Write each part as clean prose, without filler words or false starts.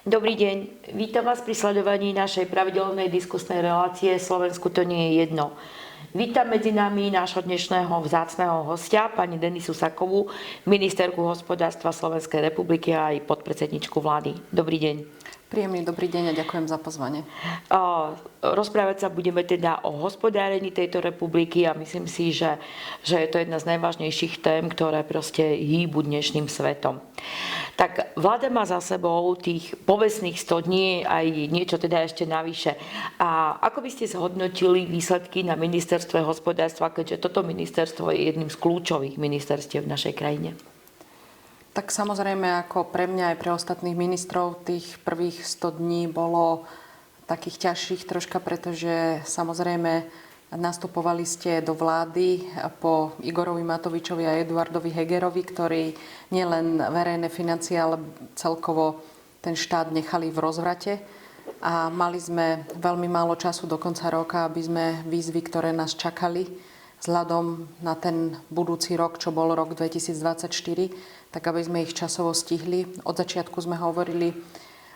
Dobrý deň, vítam vás pri sledovaní našej pravidelnej diskusnej relácie Slovensku to nie je jedno. Vítam medzi nami nášho dnešného vzácneho hostia, pani Denisu Sakovú, ministerku hospodárstva Slovenskej republiky a aj podpredsedničku vlády. Dobrý deň. Príjemný dobrý deň a ďakujem za pozvanie. Rozprávať sa budeme teda o hospodárení tejto republiky a myslím si, že je to jedna z najvážnejších tém, ktoré proste hýbu dnešným svetom. Tak vláda má za sebou tých povestných 100 dní, aj niečo teda ešte navyše. A ako by ste zhodnotili výsledky na ministerstve hospodárstva, keďže toto ministerstvo je jedným z kľúčových ministerstiev v našej krajine? Tak samozrejme, ako pre mňa aj pre ostatných ministrov, tých prvých 100 dní bolo takých ťažších troška, pretože samozrejme nastupovali ste do vlády po Igorovi Matovičovi a Eduardovi Hegerovi, ktorí nielen verejné financie, ale celkovo ten štát nechali v rozvrate. A mali sme veľmi málo času do konca roka, aby sme výzvy, ktoré nás čakali, vzhľadom na ten budúci rok, čo bol rok 2024, tak aby sme ich časovo stihli. Od začiatku sme hovorili,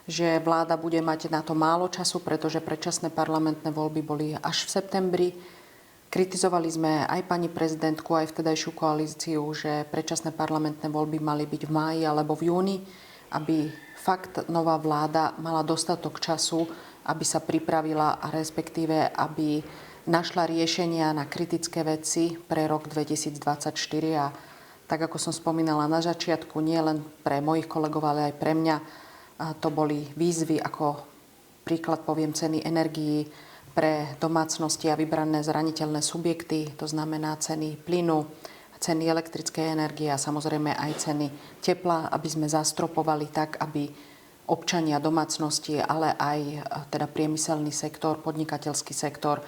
že vláda bude mať na to málo času, pretože predčasné parlamentné voľby boli až v septembri. Kritizovali sme aj pani prezidentku, aj vtedajšiu koalíciu, že predčasné parlamentné voľby mali byť v máji alebo v júni, aby fakt nová vláda mala dostatok času, aby sa pripravila a respektíve, aby našla riešenia na kritické veci pre rok 2024 a tak ako som spomínala na začiatku, nie len pre mojich kolegov, ale aj pre mňa, to boli výzvy, ako príklad poviem ceny energií pre domácnosti a vybrané zraniteľné subjekty, to znamená ceny plynu, ceny elektrickej energie a samozrejme aj ceny tepla, aby sme zastropovali tak, aby občania domácnosti, ale aj teda priemyselný sektor, podnikateľský sektor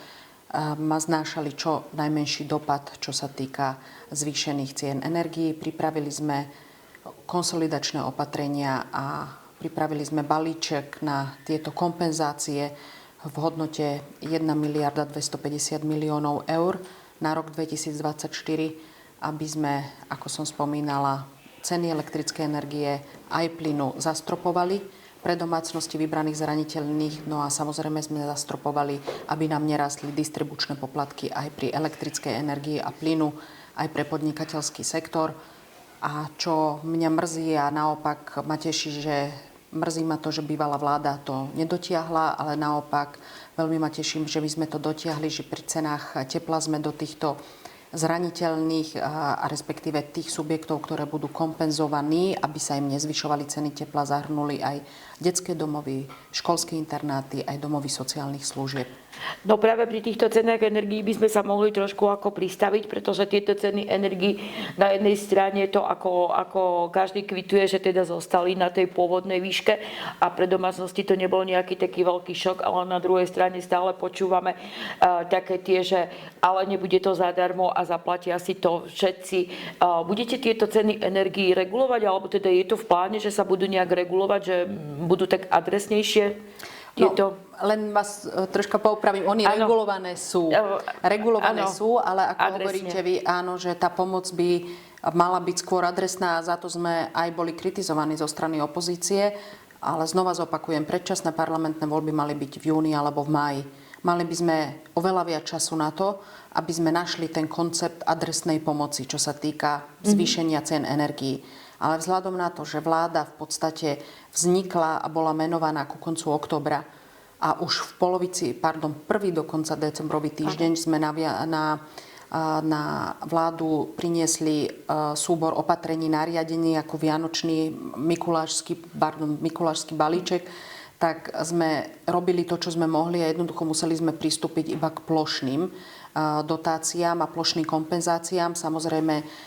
znášali čo najmenší dopad, čo sa týka zvýšených cien energií. Pripravili sme konsolidačné opatrenia a pripravili sme balíček na tieto kompenzácie v hodnote 1 miliarda 250 miliónov eur na rok 2024, aby sme, ako som spomínala, ceny elektrickej energie aj plynu zastropovali pre domácnosti vybraných zraniteľných. No a samozrejme sme zastropovali, aby nám nerastli distribučné poplatky aj pri elektrickej energii a plynu, aj pre podnikateľský sektor. A čo mňa mrzí a naopak ma teší, že mrzí ma to, že bývalá vláda to nedotiahla, ale naopak veľmi ma teším, že my sme to dotiahli, že pri cenách tepla sme do týchto zraniteľných a respektíve tých subjektov, ktoré budú kompenzovaní, aby sa im nezvyšovali ceny tepla, zahrnuli aj detské domovy, školské internáty, aj domovy sociálnych služieb. No práve pri týchto cenách energií by sme sa mohli trošku ako pristaviť, pretože tieto ceny energií na jednej strane to ako každý kvituje, že teda zostali na tej pôvodnej výške a pre domácnosti to nebol nejaký taký veľký šok, ale na druhej strane stále počúvame také tie, že ale nebude to zadarmo a zaplatia si to všetci. Budete tieto ceny energií regulovať, alebo teda je to v pláne, že sa budú nejak regulovať, že budú tak adresnejšie? No, len vás troška poupravím. Oni regulované sú. Regulované sú, ale ako adresne hovoríte vy, áno, že tá pomoc by mala byť skôr adresná a za to sme aj boli kritizovaní zo strany opozície. Ale znova zopakujem, predčasné parlamentné voľby mali byť v júni alebo v máji. Mali by sme oveľa viac času na to, aby sme našli ten koncept adresnej pomoci, čo sa týka zvýšenia cien energií. Ale vzhľadom na to, že vláda v podstate vznikla a bola menovaná ku koncu októbra a už v prvý dokonca decembrový týždeň sme na vládu priniesli súbor opatrení nariadení ako vianočný mikulášsky balíček, tak sme robili to, čo sme mohli a jednoducho museli sme pristúpiť iba k plošným dotáciám a plošným kompenzáciám. Samozrejme,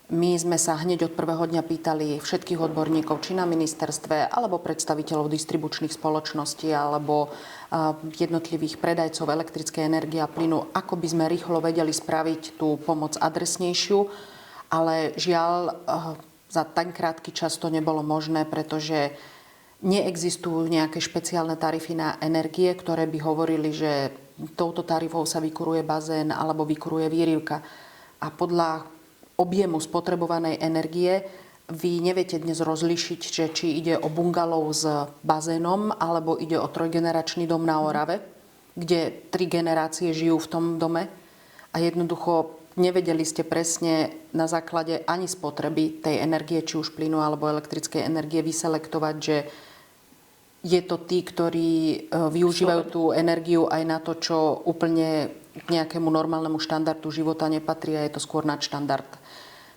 my sme sa hneď od prvého dňa pýtali všetkých odborníkov, či na ministerstve, alebo predstaviteľov distribučných spoločností, alebo jednotlivých predajcov elektrickej energie a plynu, ako by sme rýchlo vedeli spraviť tú pomoc adresnejšiu. Ale žiaľ, za ten krátky čas to nebolo možné, pretože neexistujú nejaké špeciálne tarify na energie, ktoré by hovorili, že touto tarifou sa vykuruje bazén alebo vykuruje výrivka. A podľa objemu spotrebovanej energie vy neviete dnes rozlišiť, že či ide o bungalov s bazénom, alebo ide o trojgeneračný dom na Orave, kde 3 generácie žijú v tom dome a jednoducho nevedeli ste presne na základe ani spotreby tej energie, či už plynu alebo elektrickej energie, vyselektovať, že je to tí, ktorí využívajú tú energiu aj na to, čo úplne k nejakému normálnemu štandardu života nepatrí a je to skôr nadštandard.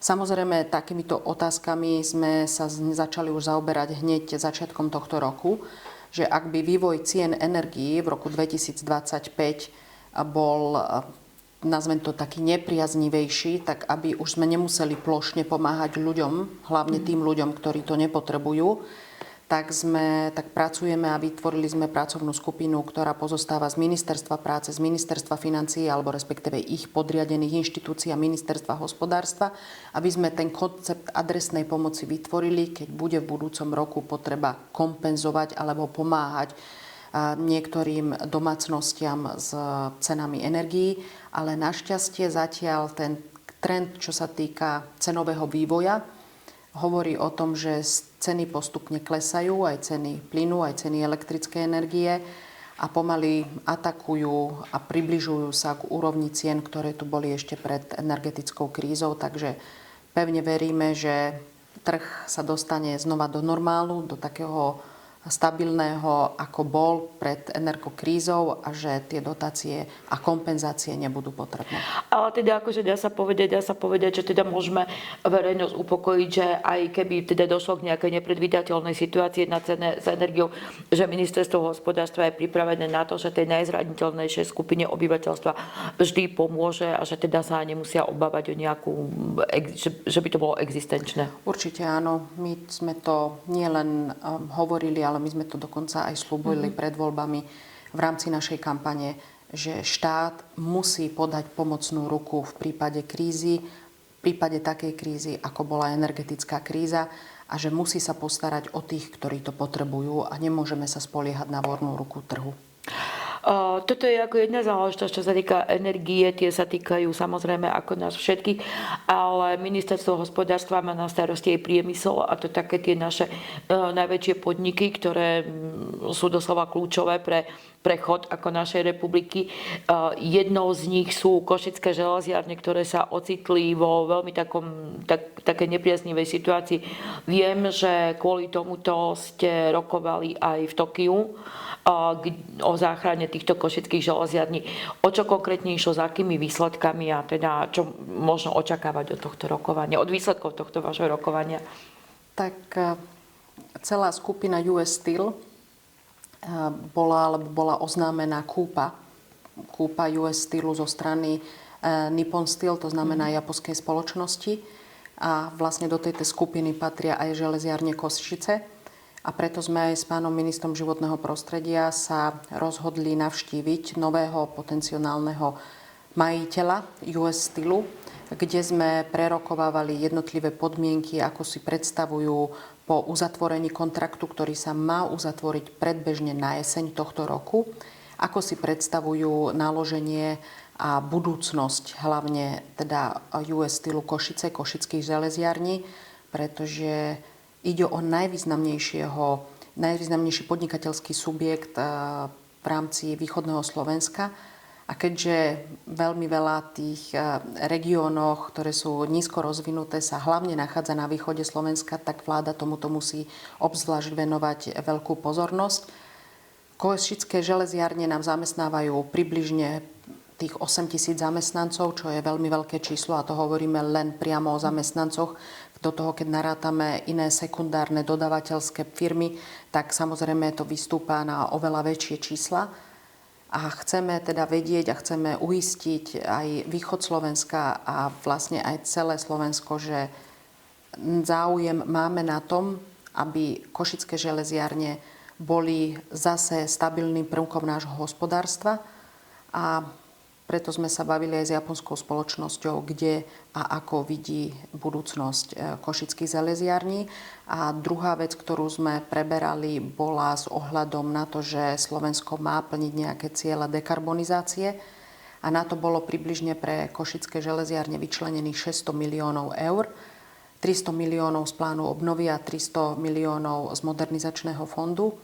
Samozrejme, takýmito otázkami sme sa začali už zaoberať hneď začiatkom tohto roku, že ak by vývoj cien energií v roku 2025 bol, nazvem to taký nepriaznivejší, tak aby už sme nemuseli plošne pomáhať ľuďom, hlavne tým ľuďom, ktorí to nepotrebujú, tak pracujeme a vytvorili sme pracovnú skupinu, ktorá pozostáva z Ministerstva práce, z Ministerstva financií alebo respektíve ich podriadených inštitúcií a Ministerstva hospodárstva, aby sme ten koncept adresnej pomoci vytvorili, keď bude v budúcom roku potreba kompenzovať alebo pomáhať niektorým domácnostiam s cenami energií. Ale našťastie zatiaľ ten trend, čo sa týka cenového vývoja, hovorí o tom, že ceny postupne klesajú, aj ceny plynu, aj ceny elektrickej energie a pomaly atakujú a približujú sa k úrovni cien, ktoré tu boli ešte pred energetickou krízou. Takže pevne veríme, že trh sa dostane znova do normálu, do takého stabilného, ako bol pred energokrízou a že tie dotácie a kompenzácie nebudú potrebné. Ale teda akože dá sa povedať, že teda môžeme verejnosť upokojiť, že aj keby teda došlo k nejakej nepredvídateľnej situácii na cene s energiou, že ministerstvo hospodárstva je pripravené na to, že tej najzraniteľnejšej skupine obyvateľstva vždy pomôže a že teda sa nemusia obávať o nejakú, že by to bolo existenčné. Určite áno. My sme to nielen hovorili, ale my sme to dokonca aj sľubili pred voľbami v rámci našej kampane, že štát musí podať pomocnú ruku v prípade krízy, v prípade takej krízy, ako bola energetická kríza a že musí sa postarať o tých, ktorí to potrebujú a nemôžeme sa spoliehať na voľnú ruku trhu. Toto je ako jedna záležitosť, čo sa týka energie, tie sa týkajú samozrejme ako nás všetkých, ale ministerstvo hospodárstva má na starosti aj priemysel a to také tie naše najväčšie podniky, ktoré sú doslova kľúčové pre prechod ako našej republiky. Jednou z nich sú Košické železiarne, ktoré sa ocitli vo veľmi také nepriaznivej situácii. Viem, že kvôli tomuto ste rokovali aj v Tokiu o záchrane týchto košických železiarní. O čo konkrétne išlo, s akými výsledkami a teda čo možno očakávať od tohto rokovania, od výsledkov tohto vášho rokovania? Tak celá skupina US Steel bola oznámená kúpa US Steelu zo strany Nippon Steel, to znamená japonskej spoločnosti. A vlastne do tejto skupiny patria aj železiarne Košice. A preto sme aj s pánom ministrom životného prostredia sa rozhodli navštíviť nového potenciálneho majiteľa US Steelu, kde sme prerokovávali jednotlivé podmienky, ako si predstavujú po uzatvorení kontraktu, ktorý sa má uzatvoriť predbežne na jeseň tohto roku, ako si predstavujú naloženie a budúcnosť hlavne teda US Steelu Košice, košických železiarní, pretože ide o najvýznamnejší podnikateľský subjekt v rámci východného Slovenska. A keďže veľmi veľa tých regiónoch, ktoré sú nízko rozvinuté, sa hlavne nachádza na východe Slovenska, tak vláda tomuto musí obzvlášť venovať veľkú pozornosť. Košické železiarne nám zamestnávajú približne tých 8 000 zamestnancov, čo je veľmi veľké číslo a to hovoríme len priamo o zamestnancoch. Do toho, keď narátame iné sekundárne dodávateľské firmy, tak samozrejme to vystúpa na oveľa väčšie čísla. A chceme teda vedieť a chceme uistiť aj východ Slovenska a vlastne aj celé Slovensko, že záujem máme na tom, aby košické železiarne boli zase stabilným prvkom nášho hospodárstva a preto sme sa bavili aj s japonskou spoločnosťou, kde a ako vidí budúcnosť košických železiarní. A druhá vec, ktorú sme preberali, bola s ohľadom na to, že Slovensko má plniť nejaké ciele dekarbonizácie. A na to bolo približne pre košické železiarne vyčlenených 600 miliónov eur. 300 miliónov z plánu obnovy a 300 miliónov z modernizačného fondu.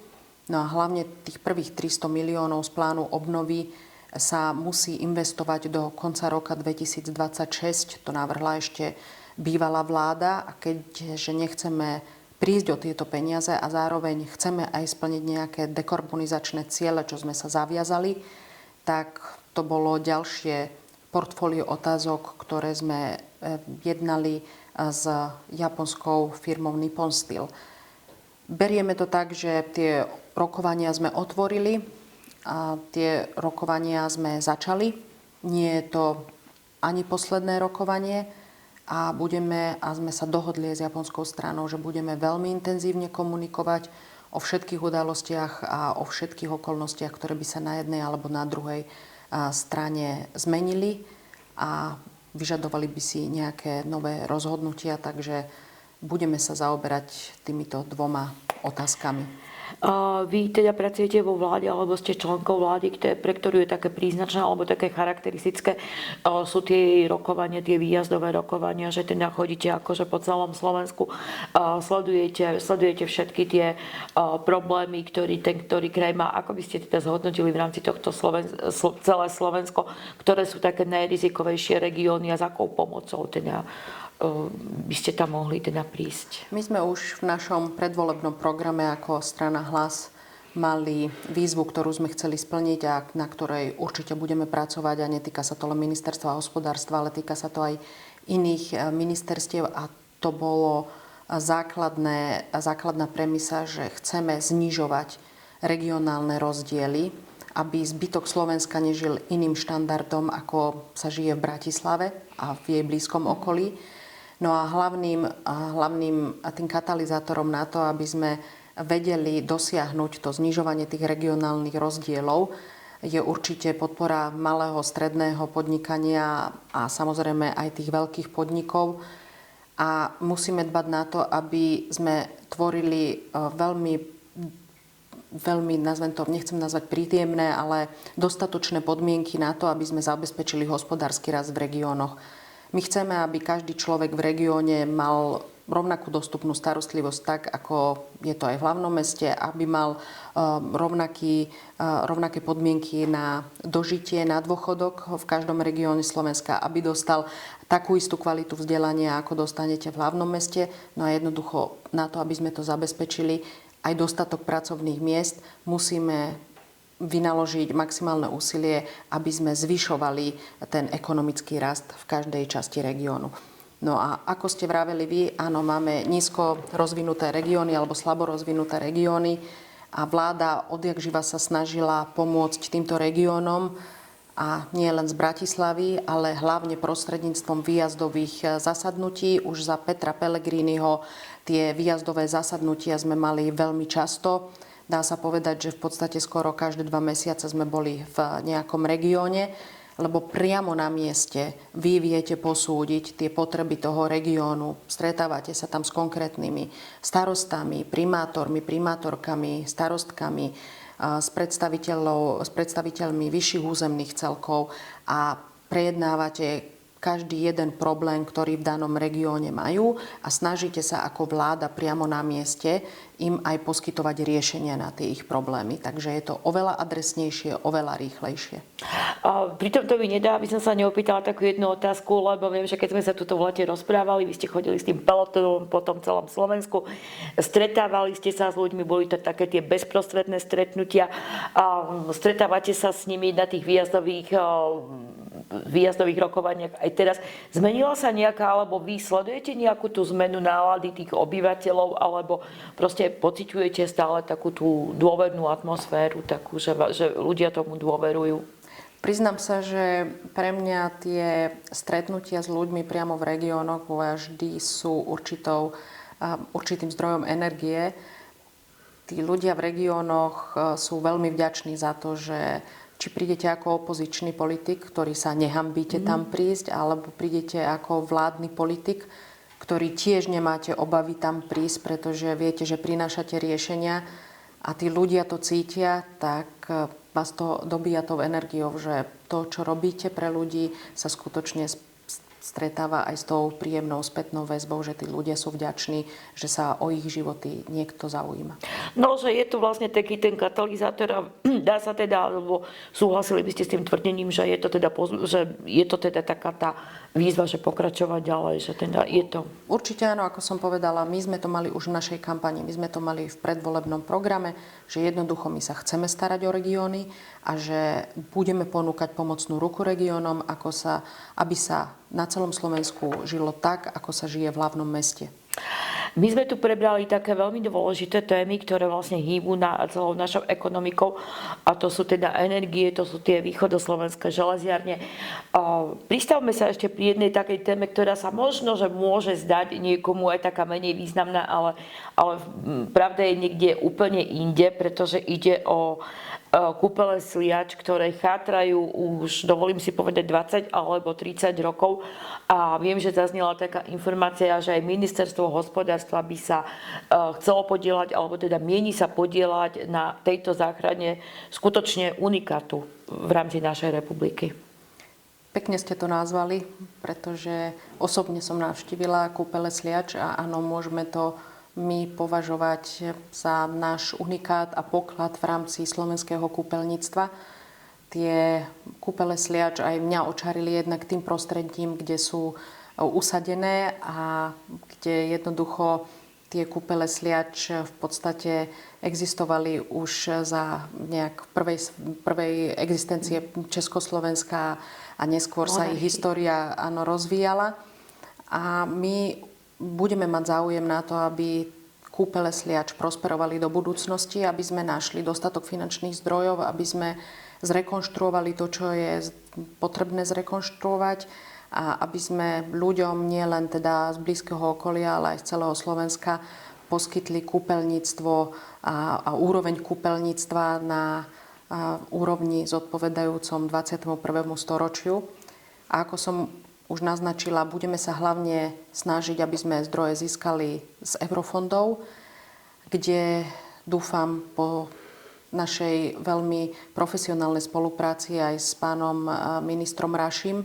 No a hlavne tých prvých 300 miliónov z plánu obnovy sa musí investovať do konca roka 2026. To navrhla ešte bývalá vláda a keďže nechceme prísť o tieto peniaze a zároveň chceme aj splniť nejaké dekarbonizačné ciele, čo sme sa zaviazali, tak to bolo ďalšie portfólio otázok, ktoré sme jednali s japonskou firmou Nippon Steel. Berieme to tak, že tie rokovania sme otvorili a tie rokovania sme začali. Nie je to ani posledné rokovanie a sme sa dohodli s japonskou stranou, že budeme veľmi intenzívne komunikovať o všetkých udalostiach a o všetkých okolnostiach, ktoré by sa na jednej alebo na druhej strane zmenili a vyžadovali by si nejaké nové rozhodnutia, takže budeme sa zaoberať týmito dvoma otázkami. Vy teda pracujete vo vláde, alebo ste členkou vlády, pre ktorú je také príznačné alebo také charakteristické, sú tie rokovania, tie výjazdové rokovania, že teda chodíte akože po celom Slovensku, sledujete všetky tie problémy, ktorý kraj má. Ako by ste teda zhodnotili v rámci tohto celé Slovensko, ktoré sú také najrizikovejšie regióny a s akou pomocou teda by ste tam mohli teda prísť? My sme už v našom predvolebnom programe ako strana Hlas mali výzvu, ktorú sme chceli splniť a na ktorej určite budeme pracovať a netýka sa to len ministerstva hospodárstva, ale týka sa to aj iných ministerstiev a to bolo základná premisa, že chceme znižovať regionálne rozdiely, aby zbytok Slovenska nežil iným štandardom, ako sa žije v Bratislave a v jej blízkom okolí. No a hlavným tým katalizátorom na to, aby sme vedeli dosiahnuť to znižovanie tých regionálnych rozdielov, je určite podpora malého, stredného podnikania a samozrejme aj tých veľkých podnikov. A musíme dbať na to, aby sme tvorili veľmi, nazvem to, nechcem nazvať príjemné, ale dostatočné podmienky na to, aby sme zabezpečili hospodársky rast v regiónoch. My chceme, aby každý človek v regióne mal rovnakú dostupnú starostlivosť tak, ako je to aj v hlavnom meste, aby mal rovnaké podmienky na dožitie, na dôchodok v každom regióne Slovenska, aby dostal takú istú kvalitu vzdelania, ako dostanete v hlavnom meste. No a jednoducho na to, aby sme to zabezpečili, aj dostatok pracovných miest, musíme vynaložiť maximálne úsilie, aby sme zvyšovali ten ekonomický rast v každej časti regiónu. No a ako ste vraveli vy, áno, máme nízko rozvinuté regióny alebo slabo rozvinuté regióny a vláda odjakživa sa snažila pomôcť týmto regiónom a nie len z Bratislavy, ale hlavne prostredníctvom výjazdových zasadnutí. Už za Petra Pellegriniho tie výjazdové zasadnutia sme mali veľmi často. Dá sa povedať, že v podstate skoro každé 2 mesiace sme boli v nejakom regióne, lebo priamo na mieste vy viete posúdiť tie potreby toho regiónu. Stretávate sa tam s konkrétnymi starostami, primátormi, primátorkami, starostkami, s predstaviteľmi vyšších územných celkov a prejednávate každý jeden problém, ktorý v danom regióne majú a snažíte sa ako vláda priamo na mieste im aj poskytovať riešenia na tie ich problémy. Takže je to oveľa adresnejšie, oveľa rýchlejšie. Pri tomto mi nedá, aby som sa neopýtala takú jednu otázku, lebo viem, že keď sme sa tuto v lete rozprávali, vy ste chodili s tým pelotónom po tom celom Slovensku, stretávali ste sa s ľuďmi, boli to také tie bezprostredné stretnutia. Stretávate sa s nimi na tých výjazdových rokovaniach aj teraz. Zmenila sa nejaká, alebo vy sledujete nejakú tú zmenu nálady tých obyvateľov, alebo proste pociťujete stále takú tú dôvernú atmosféru, takú, že ľudia tomu dôverujú? Priznám sa, že pre mňa tie stretnutia s ľuďmi priamo v regiónoch vždy sú určitým zdrojom energie. Tí ľudia v regiónoch sú veľmi vďační za to, že či prídete ako opozičný politik, ktorý sa nehambíte tam prísť, alebo prídete ako vládny politik, ktorý tiež nemáte obavy tam prísť, pretože viete, že prinášate riešenia a tí ľudia to cítia, tak vás to dobíja tou energiou, že to, čo robíte pre ľudí, sa skutočne stretáva aj s tou príjemnou spätnou väzbou, že tí ľudia sú vďační, že sa o ich životy niekto zaujíma. No, že je tu vlastne taký ten katalizátor a dá sa teda, alebo súhlasili by ste s tým tvrdením, že je to teda taká tá výzva, že pokračovať ďalej, že teda je to... Určite áno, ako som povedala, my sme to mali už v našej kampani, my sme to mali v predvolebnom programe, že jednoducho my sa chceme starať o regióny a že budeme ponúkať pomocnú ruku regiónom, aby sa na celom Slovensku žilo tak, ako sa žije v hlavnom meste. My sme tu prebrali také veľmi dôležité témy, ktoré vlastne hýbu na celou našou ekonomikou a to sú teda energie, to sú tie východoslovenské železiarne. Pristavme sa ešte pri jednej takej téme, ktorá sa možno, že môže zdať niekomu aj taká menej významná, ale pravda je niekde úplne inde, pretože ide o kúpele Sliač, ktoré chátrajú už, dovolím si povedať, 20 alebo 30 rokov. A viem, že zaznela taká informácia, že aj ministerstvo hospodárstva by sa chcelo podieľať, alebo teda mieni sa podieľať na tejto záchrane skutočne unikátu v rámci našej republiky. Pekne ste to nazvali, pretože osobne som navštívila kúpele Sliač a áno, môžeme to my považovať za náš unikát a poklad v rámci slovenského kúpeľníctva. Tie kúpele Sliač aj mňa očarili jednak tým prostredím, kde sú usadené a kde jednoducho tie kúpele Sliač v podstate existovali už za nejak prvej existencie Československa a neskôr sa ich história rozvíjala. A my budeme mať záujem na to, aby kúpele Sliač prosperovali do budúcnosti, aby sme našli dostatok finančných zdrojov, aby sme zrekonštruovali to, čo je potrebné zrekonštruovať a aby sme ľuďom nielen teda z blízkeho okolia, ale aj z celého Slovenska poskytli kúpeľníctvo a úroveň kúpeľníctva na úrovni zodpovedajúcom 21. storočiu. A ako som už naznačila, budeme sa hlavne snažiť, aby sme zdroje získali z eurofondov, kde dúfam po našej veľmi profesionálnej spolupráci aj s pánom ministrom Rašim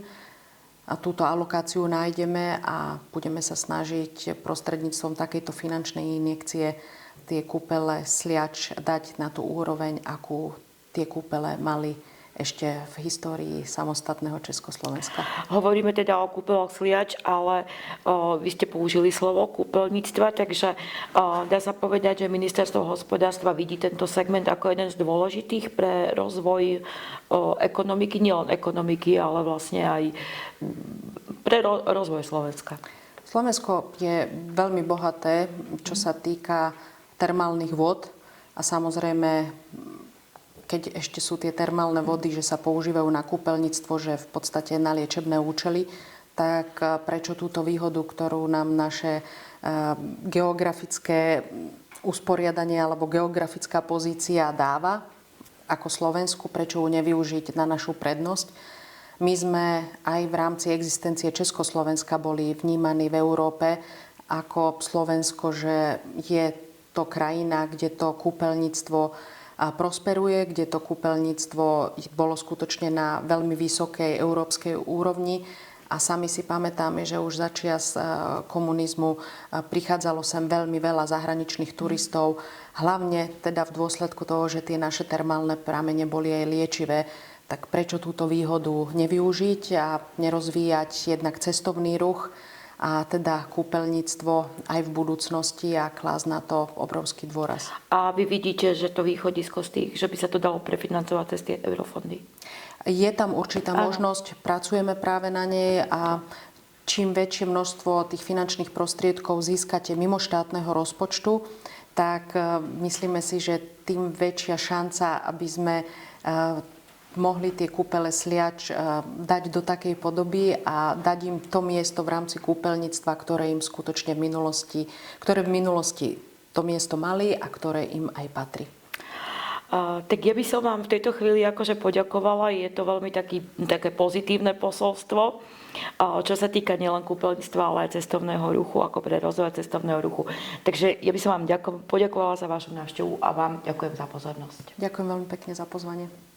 a túto alokáciu nájdeme a budeme sa snažiť prostredníctvom takejto finančnej injekcie tie kúpele Sliač dať na tú úroveň, akú tie kúpele mali ešte v histórii samostatného Československa. Hovoríme teda o kúpeloch Sliač, ale vy ste použili slovo kúpeľníctva, takže dá sa povedať, že ministerstvo hospodárstva vidí tento segment ako jeden z dôležitých pre rozvoj ekonomiky, nielen ekonomiky, ale vlastne aj pre rozvoj Slovenska. Slovensko je veľmi bohaté, čo sa týka termálnych vôd a samozrejme keď ešte sú tie termálne vody, že sa používajú na kúpeľníctvo, že v podstate na liečebné účely, tak prečo túto výhodu, ktorú nám naše geografické usporiadanie alebo geografická pozícia dáva ako Slovensku, prečo ju nevyužiť na našu prednosť. My sme aj v rámci existencie Československa boli vnímaní v Európe ako Slovensko, že je to krajina, kde to kúpeľníctvo a prosperuje, kde to kúpeľníctvo bolo skutočne na veľmi vysokej európskej úrovni. A sami si pamätáme, že už začias komunizmu prichádzalo sem veľmi veľa zahraničných turistov, hlavne teda v dôsledku toho, že tie naše termálne pramene boli aj liečivé. Tak prečo túto výhodu nevyužiť a nerozvíjať jednak cestovný ruch a teda kúpeľníctvo aj v budúcnosti a klásť na to obrovský dôraz. A vy vidíte, že to východisko z tých, že by sa to dalo prefinancovať cez tie eurofondy? Je tam určitá možnosť, pracujeme práve na nej a čím väčšie množstvo tých finančných prostriedkov získate mimo štátneho rozpočtu, tak myslíme si, že tým väčšia šanca, aby sme mohli tie kúpele Sliač dať do takej podoby a dať im to miesto v rámci kúpeľníctva, ktoré v minulosti to miesto mali a ktoré im aj patrí. Tak ja by som vám v tejto chvíli akože poďakovala. Je to veľmi také pozitívne posolstvo, čo sa týka nielen kúpeľníctva, ale aj cestovného ruchu, ako pre rozvoj cestovného ruchu. Takže ja by som vám poďakovala za vašu návštevu a vám ďakujem za pozornosť. Ďakujem veľmi pekne za pozvanie.